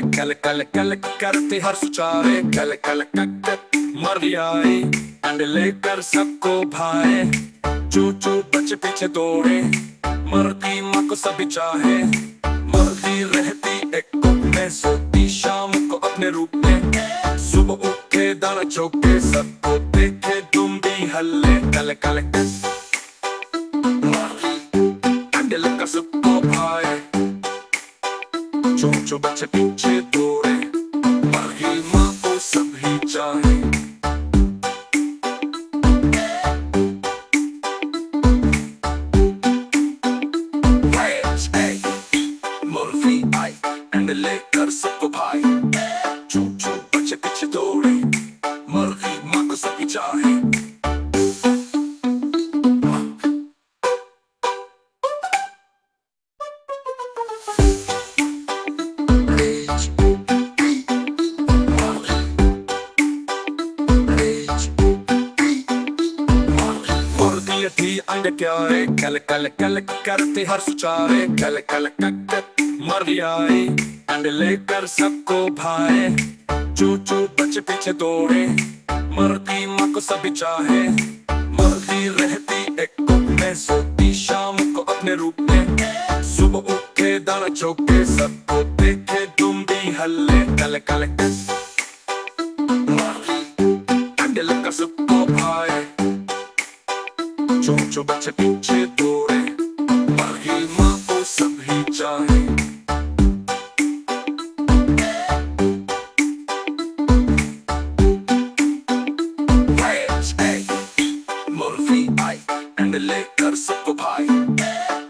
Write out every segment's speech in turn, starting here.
कल कल कल करते हर सुचारे कल कल कक मर भी आए अंडे लेकर सबको भाए। चू चू बच्चे पीछे दौड़े मरती माँ को सभी चाहे। मरती रहती एक कुप में सोती शाम को अपने रूप में। सुबह उठे दाना चौके सबको देखे तुम भी हल्ले कल कल अंडे लेकर सबको भाए। चू चू बच्चे पीछे दौड़े मरती माँ को सभी चाहे। मुर्गी आई अंडे लेकर सबको भाई। चू चू बच्चे पीछे दौड़े मुर्गी माँ को सभी चाहे। मुर्गी थी अंडे क्यारे कल कल कल करते हर सुचारे कल कल कक मर भी आए अंडे लेकर सबको भाए। चू चू बच्चे पीछे दौड़े मरती माँ को सभी चाहे। मरती रहती एक कुप में सोती शाम को अपने रूप में। सुबह उठे दाना चौके सबको देखे तुम भी हल्ले कल कल अंडे लेकर सबको भाए। चू चू बच्चे पीछे दौड़े मरती माँ को सभी चाहे। मुर्गी आई अंडे लेकर सबको भाई।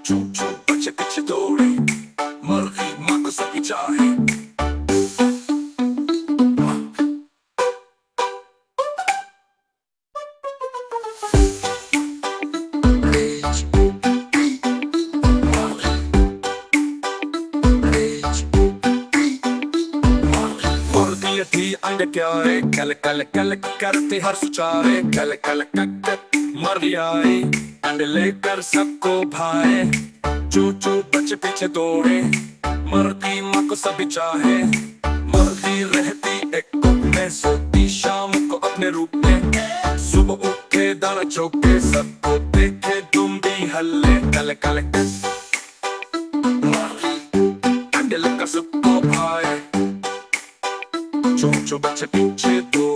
चू चू बच्चे पीछे दौड़े मुर्गी माँ को सभी चाहे। मुर्गी थी अंडे क्यारे कल कल कल करते हर सुचारे कल कल कक मर भी आए अंडे लेकर सबको भाए। चू चू बच्चे पीछे दौड़े मरती माँ को सभी चाहे। मरती रहती एक कुप में सोती शाम को अपने रूप में। सुबह उठे दाना चौके सबको देखे तुम भी हल्ले कल कल अंडे लेकर सबको भाए। चू चू बच्चे पीछे दौड़े